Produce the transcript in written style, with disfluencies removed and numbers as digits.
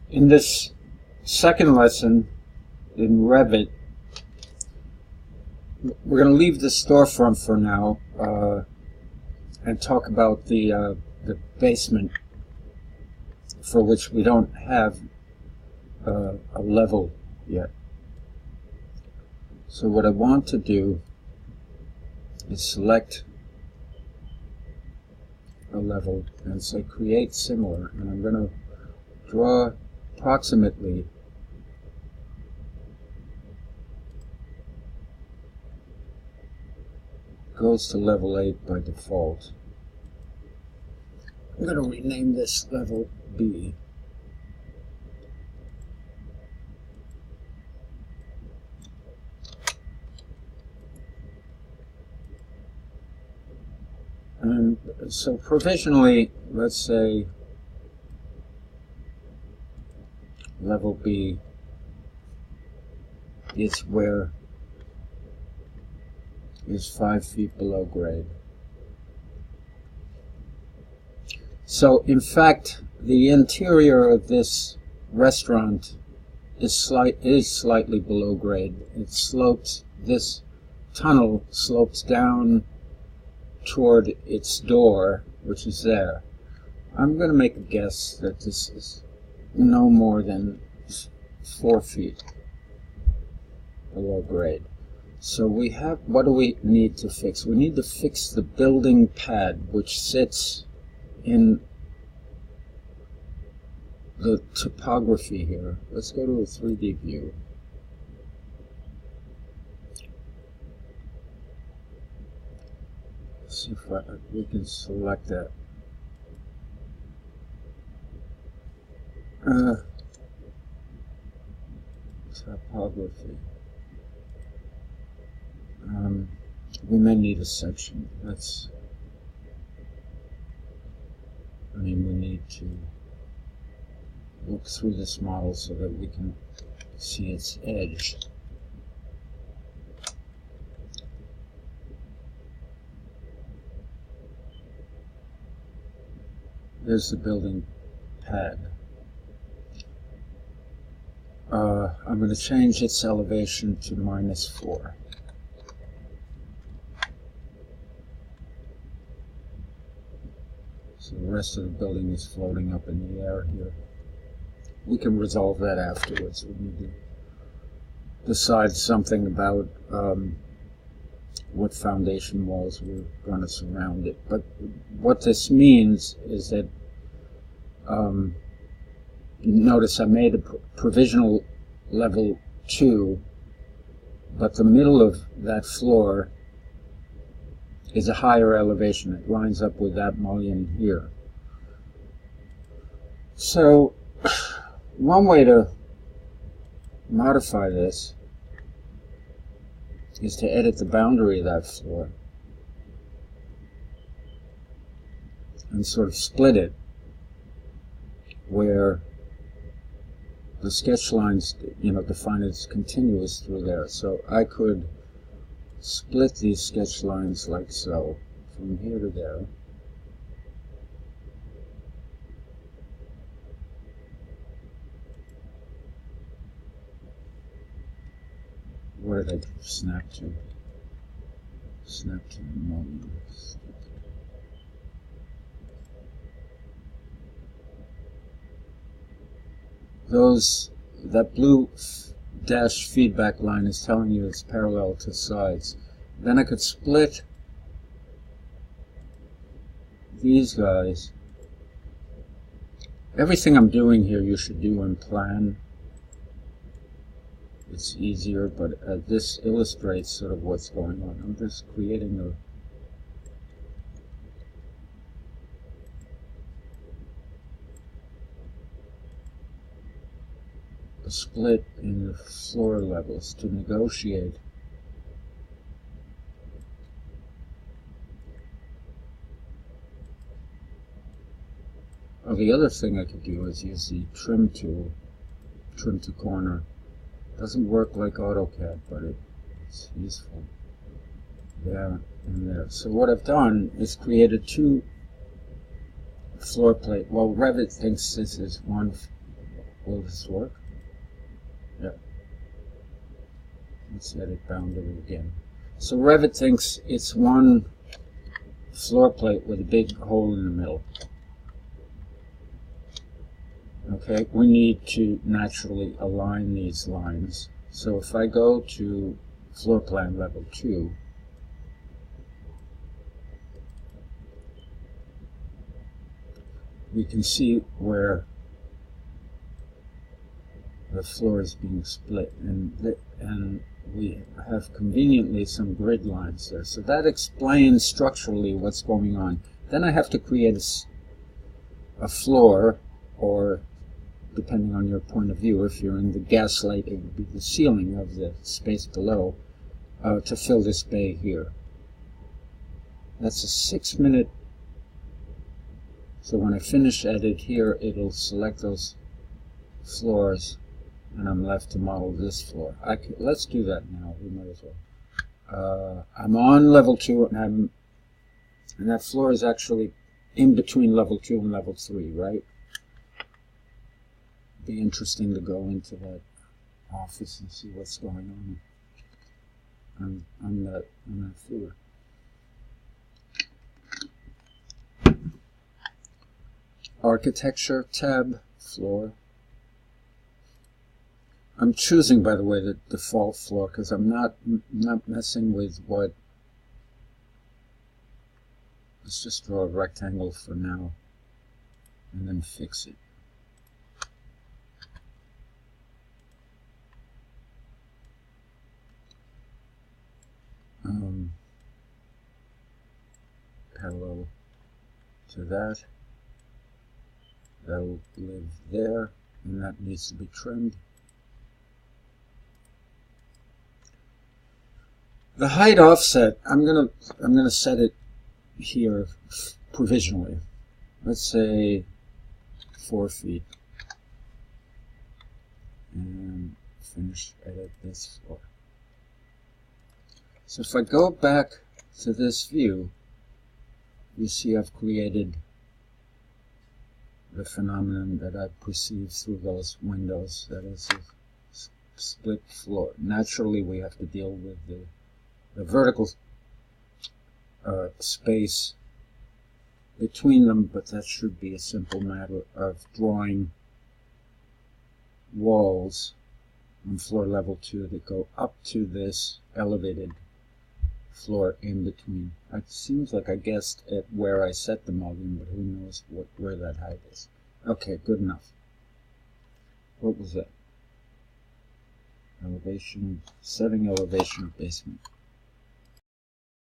In this second lesson in Revit, we're going to leave the storefront for now and talk about the basement, for which we don't have a level yet. So what I want to do is select a level and say create similar, and I'm going to draw approximately goes to level 8 by default. I'm going to rename this level B. And so provisionally, let's say level B is where is 5 feet below grade. So in fact, the interior of this restaurant is slightly below grade. It slopes, this tunnel slopes down toward its door, which is there. I'm going to make a guess that this is no more than 4 feet below grade. So we have, what do we need to fix? We need to fix the building pad, which sits in the topography here. Let's go to a 3D view. See if we can select that. Topography. We may need a section. We need to look through this model so that we can see its edge. There's the building pad. I'm going to change its elevation to -4. So the rest of the building is floating up in the air here. We can resolve that afterwards. We need to decide something about what foundation walls we're going to surround it. But what this means is that notice I made a provisional level 2, but the middle of that floor is a higher elevation. It lines up with that mullion here. So one way to modify this is to edit the boundary of that floor and sort of split it where the sketch lines, define it as continuous through there. So I could split these sketch lines like so, from here to there. Where did I snap to? Snap to the moment. That blue dash feedback line is telling you it's parallel to sides. Then I could split these guys. Everything I'm doing here you should do in plan. It's easier, but this illustrates sort of what's going on. I'm just creating a split in the floor levels to negotiate the other thing I could do is use the trim tool, trim to corner. Doesn't work like AutoCAD, but it's useful there and there. So what I've done is created 2 floor plate. Well, Revit thinks this is one Will this work? Yeah. Let's edit boundary again. So Revit thinks it's one floor plate with a big hole in the middle. Okay, we need to naturally align these lines. So if I go to floor plan level 2, we can see where the floor is being split, and we have conveniently some grid lines there. So that explains structurally what's going on. Then I have to create a floor, or depending on your point of view, if you're in the gaslight, it would be the ceiling of the space below, to fill this bay here. That's a 6-minute. So when I finish edit here, it'll select those floors, and I'm left to model this floor. Let's do that now. We might as well. I'm on level 2, and that floor is actually in between level 2 and level 3, right? Be interesting to go into that office and see what's going on that floor. Architecture tab, floor. I'm choosing, by the way, the default floor because I'm not messing with what. Let's just draw a rectangle for now and then fix it. Parallel to that. That'll live there, and that needs to be trimmed. The height offset, I'm gonna set it here provisionally. Let's say 4 feet, and finish edit this floor. So if I go back to this view, you see I've created the phenomenon that I perceive through those windows, that is a split floor. Naturally, we have to deal with the vertical space between them, but that should be a simple matter of drawing walls on floor level 2 that go up to this elevated floor in between. It seems like I guessed at where I set the mullion, but who knows where that height is. Okay, good enough. What was that? Elevation, setting elevation of basement.